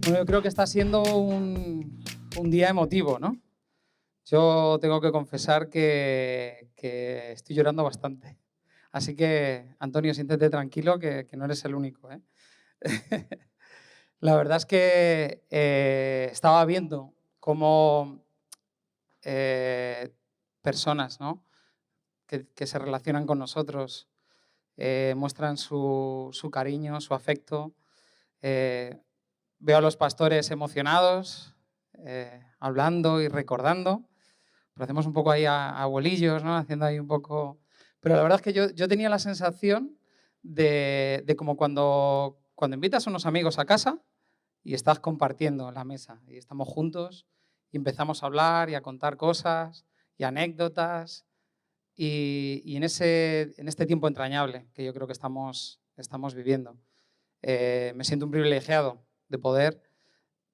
Bueno, yo creo que está siendo un día emotivo, ¿no? Yo tengo que confesar que estoy llorando bastante. Así que, Antonio, siéntete tranquilo, que no eres el único, ¿eh? La verdad es que estaba viendo cómo personas, ¿no?, que se relacionan con nosotros muestran su cariño, su afecto. Veo a los pastores emocionados, hablando y recordando. Parecemos un poco ahí a abuelillos, ¿no? Haciendo ahí un poco... Pero la verdad es que yo tenía la sensación de como cuando invitas a unos amigos a casa y estás compartiendo la mesa y estamos juntos y empezamos a hablar y a contar cosas y anécdotas y en este tiempo entrañable que yo creo que estamos viviendo. Me siento un privilegiado de poder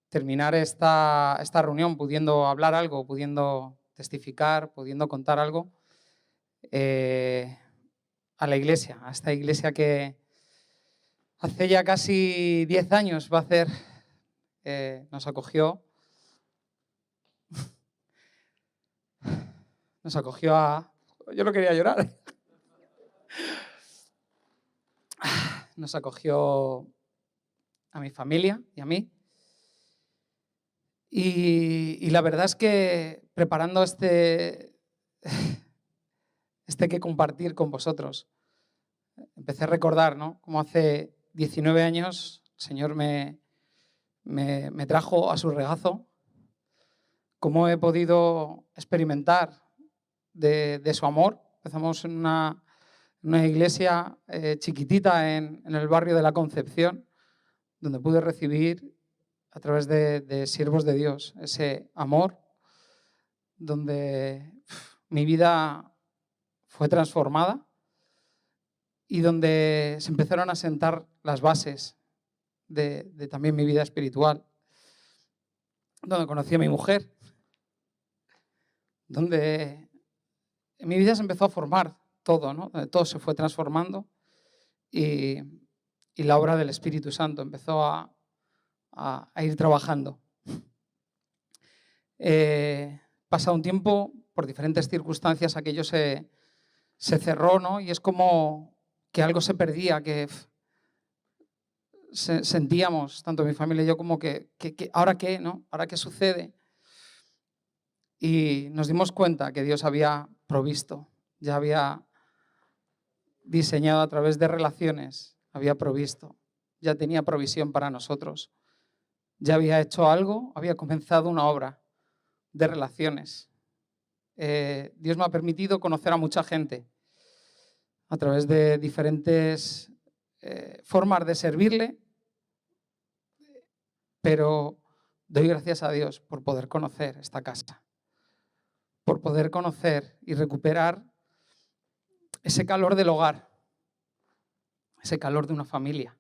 terminar esta reunión pudiendo hablar algo, pudiendo testificar, pudiendo contar algo a la iglesia, a esta iglesia que hace ya casi 10 años va a hacer, nos acogió a... Yo no quería llorar. Nos acogió a mi familia y a mí. Y la verdad es que preparando este que compartir con vosotros, empecé a recordar, ¿no?, cómo hace 19 años el Señor me trajo a su regazo, cómo he podido experimentar de su amor. Empezamos en una iglesia chiquitita en el barrio de la Concepción, donde pude recibir a través de siervos de Dios ese amor, donde mi vida fue transformada y donde se empezaron a sentar las bases de también mi vida espiritual, donde conocí a mi mujer, donde en mi vida se empezó a formar todo, ¿no?, donde todo se fue transformando y la obra del Espíritu Santo empezó a ir trabajando. Pasado un tiempo, por diferentes circunstancias, aquello se cerró, ¿no?, y es como que algo se perdía, que sentíamos, tanto mi familia y yo, como que ¿ahora qué, no? ¿Ahora qué sucede? Y nos dimos cuenta que Dios había provisto, ya había diseñado a través de relaciones, había provisto, ya tenía provisión para nosotros, ya había hecho algo, había comenzado una obra de relaciones. Dios me ha permitido conocer a mucha gente a través de diferentes formas de servirle, pero doy gracias a Dios por poder conocer esta casa, por poder conocer y recuperar ese calor del hogar, ese calor de una familia,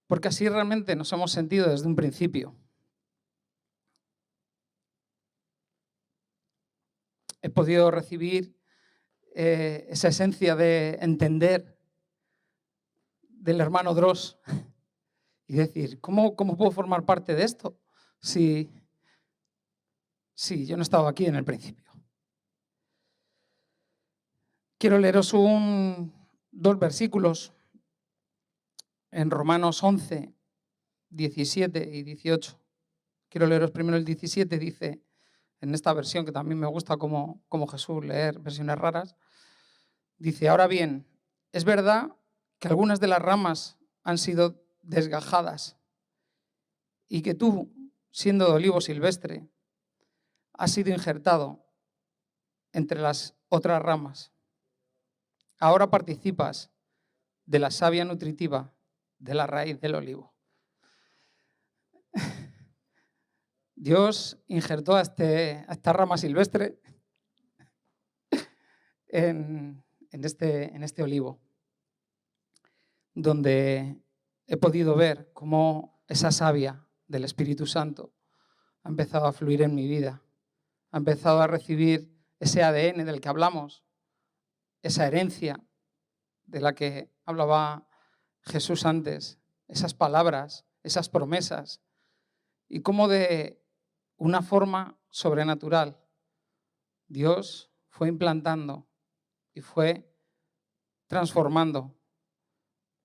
porque así realmente nos hemos sentido desde un principio. He podido recibir esa esencia de entender del hermano Dross y decir, ¿cómo puedo formar parte de esto si yo no estaba aquí en el principio? Quiero leeros dos versículos en Romanos 11, 17 y 18. Quiero leeros primero el 17, dice, en esta versión que también me gusta como Jesús leer versiones raras, dice, ahora bien, es verdad que algunas de las ramas han sido desgajadas y que tú, siendo de olivo silvestre, has sido injertado entre las otras ramas. Ahora participas de la savia nutritiva de la raíz del olivo. Dios injertó a esta rama silvestre en este olivo, donde he podido ver cómo esa savia del Espíritu Santo ha empezado a fluir en mi vida, ha empezado a recibir ese ADN del que hablamos, esa herencia de la que hablaba Jesús antes, esas palabras, esas promesas, y cómo de una forma sobrenatural Dios fue implantando y fue transformando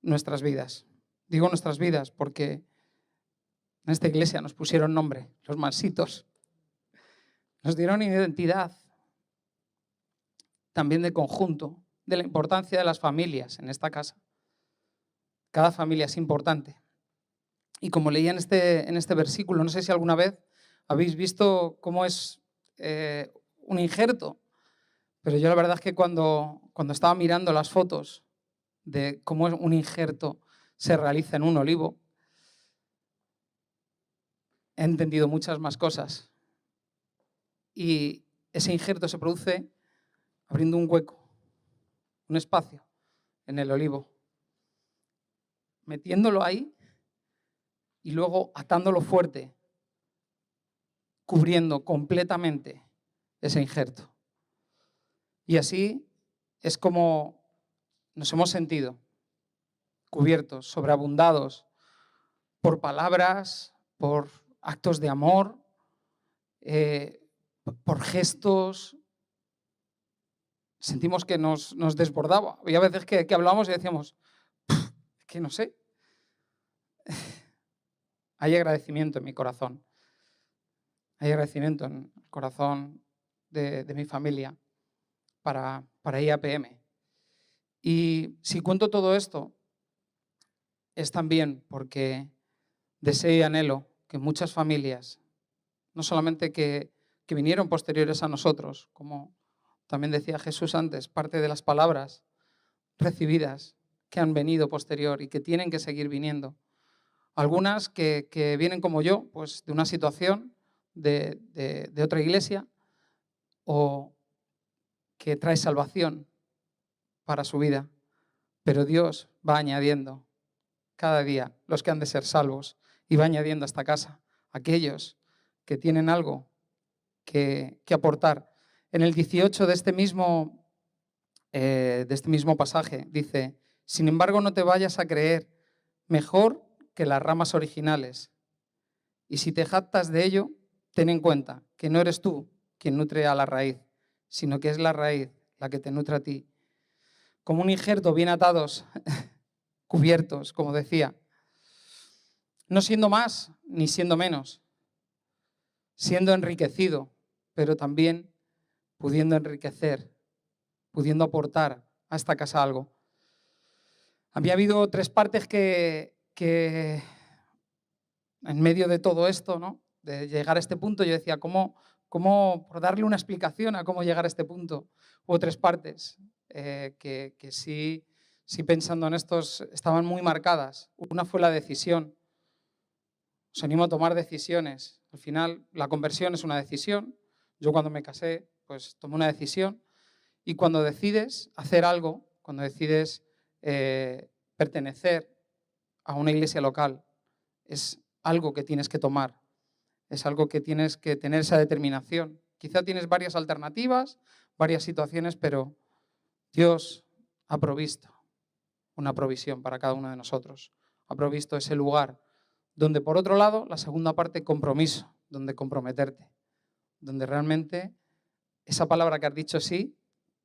nuestras vidas. Digo nuestras vidas porque en esta iglesia nos pusieron nombre, los mansitos. Nos dieron identidad, también de conjunto, de la importancia de las familias en esta casa. Cada familia es importante. Y como leía en este versículo, no sé si alguna vez habéis visto cómo es un injerto, pero yo la verdad es que cuando estaba mirando las fotos de cómo un injerto se realiza en un olivo, he entendido muchas más cosas. Y ese injerto se produce abriendo un hueco, un espacio en el olivo, metiéndolo ahí y luego atándolo fuerte, cubriendo completamente ese injerto. Y así es como nos hemos sentido cubiertos, sobreabundados por palabras, por actos de amor, por gestos. Sentimos que nos desbordaba. Y a veces que hablábamos y decíamos, que no sé. Hay agradecimiento en mi corazón. Hay agradecimiento en el corazón de mi familia para IAPM. Y si cuento todo esto, es también porque deseo y anhelo que muchas familias, no solamente que vinieron posteriores a nosotros, como también decía Jesús antes, parte de las palabras recibidas que han venido posterior y que tienen que seguir viniendo. Algunas que vienen como yo, pues de una situación de otra iglesia, o que trae salvación para su vida. Pero Dios va añadiendo cada día los que han de ser salvos y va añadiendo a esta casa aquellos que tienen algo que aportar. En el 18 de este mismo pasaje dice: sin embargo, no te vayas a creer mejor que las ramas originales. Y si te jactas de ello, ten en cuenta que no eres tú quien nutre a la raíz, sino que es la raíz la que te nutre a ti. Como un injerto bien atados, cubiertos, como decía, no siendo más ni siendo menos, siendo enriquecido, pero también pudiendo enriquecer, pudiendo aportar a esta casa algo. Había habido 3 partes que en medio de todo esto, ¿no?, de llegar a este punto, yo decía, ¿cómo por darle una explicación a cómo llegar a este punto? Hubo 3 partes que sí, pensando en estos, estaban muy marcadas. Una fue la decisión. Os animo a tomar decisiones. Al final, la conversión es una decisión. Yo cuando me casé, pues tomé una decisión. Y cuando decides hacer algo, cuando decides pertenecer a una iglesia local, es algo que tienes que tomar. Es algo que tienes que tener esa determinación. Quizá tienes varias alternativas, varias situaciones, pero Dios ha provisto una provisión para cada uno de nosotros. Ha provisto ese lugar donde, por otro lado, la segunda parte, compromiso, donde comprometerte, donde realmente esa palabra que has dicho sí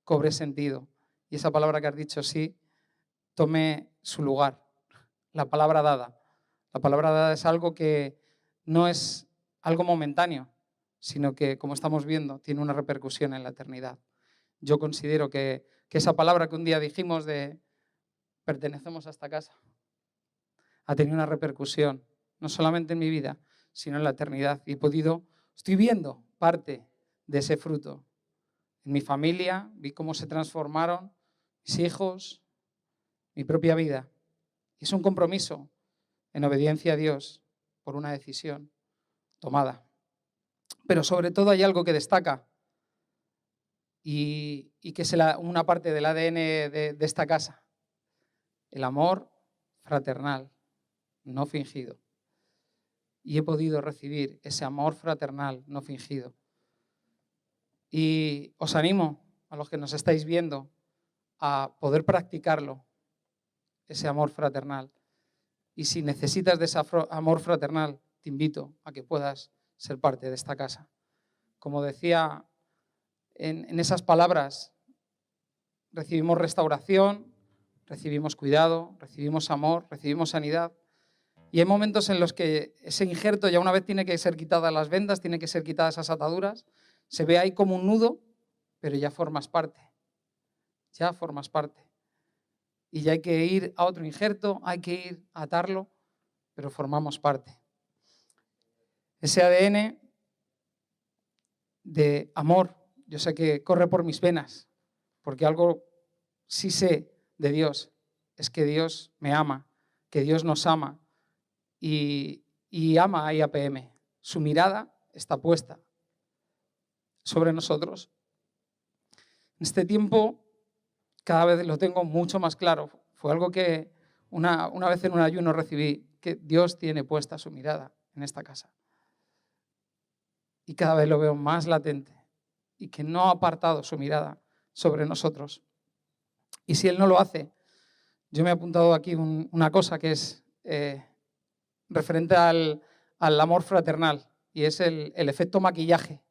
cobre sentido y esa palabra que has dicho sí tome su lugar. La palabra dada. La palabra dada es algo que no es algo momentáneo, sino que, como estamos viendo, tiene una repercusión en la eternidad. Yo considero que esa palabra que un día dijimos de pertenecemos a esta casa ha tenido una repercusión, no solamente en mi vida, sino en la eternidad. Y estoy viendo parte de ese fruto. En mi familia vi cómo se transformaron mis hijos, mi propia vida. Y es un compromiso en obediencia a Dios por una decisión tomada. Pero sobre todo hay algo que destaca y que es una parte del ADN de esta casa. El amor fraternal, no fingido. Y he podido recibir ese amor fraternal, no fingido. Y os animo, a los que nos estáis viendo, a poder practicarlo, ese amor fraternal. Y si necesitas de ese amor fraternal, te invito a que puedas ser parte de esta casa. Como decía en esas palabras, recibimos restauración, recibimos cuidado, recibimos amor, recibimos sanidad. Y hay momentos en los que ese injerto ya una vez tiene que ser quitadas las vendas, tiene que ser quitadas esas ataduras, se ve ahí como un nudo, pero ya formas parte. Ya formas parte. Y ya hay que ir a otro injerto, hay que ir a atarlo, pero formamos parte. Ese ADN de amor, yo sé que corre por mis venas, porque algo sí sé de Dios, es que Dios me ama, que Dios nos ama y ama a IAPM. Su mirada está puesta sobre nosotros. En este tiempo cada vez lo tengo mucho más claro. Fue algo que una vez en un ayuno recibí, que Dios tiene puesta su mirada en esta casa. Y cada vez lo veo más latente y que no ha apartado su mirada sobre nosotros. Y si Él no lo hace, yo me he apuntado aquí una cosa que es referente al amor fraternal, y es el efecto maquillaje.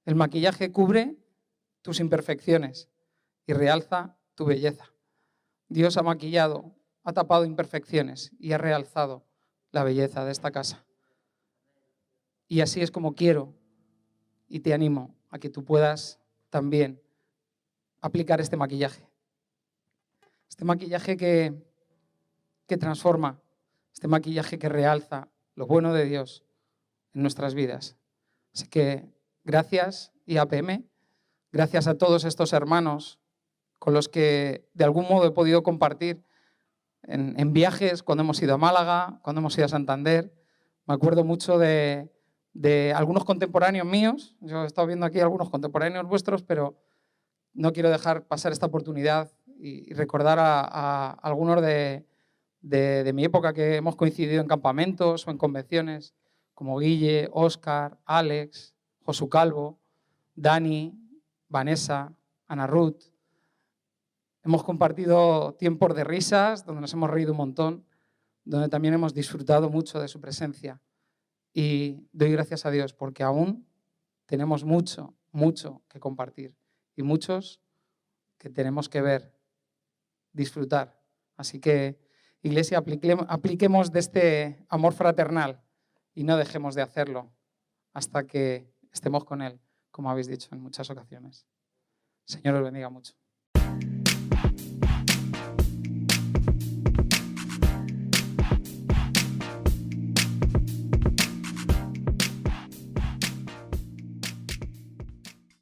El maquillaje cubre tus imperfecciones y realza tu belleza. Dios ha maquillado, ha tapado imperfecciones y ha realzado la belleza de esta casa. Y así es como quiero y te animo a que tú puedas también aplicar este maquillaje. Este maquillaje que transforma, este maquillaje que realza lo bueno de Dios en nuestras vidas. Así que gracias, IAPM, gracias a todos estos hermanos con los que de algún modo he podido compartir en viajes, cuando hemos ido a Málaga, cuando hemos ido a Santander. Me acuerdo mucho de algunos contemporáneos míos. Yo he estado viendo aquí algunos contemporáneos vuestros, pero no quiero dejar pasar esta oportunidad y recordar a algunos de mi época que hemos coincidido en campamentos o en convenciones, como Guille, Óscar, Alex, Josu Calvo, Dani, Vanessa, Ana Ruth. Hemos compartido tiempos de risas, donde nos hemos reído un montón, donde también hemos disfrutado mucho de su presencia. Y doy gracias a Dios porque aún tenemos mucho, mucho que compartir y muchos que tenemos que ver, disfrutar. Así que, Iglesia, apliquemos de este amor fraternal y no dejemos de hacerlo hasta que estemos con Él, como habéis dicho en muchas ocasiones. Señor os bendiga mucho.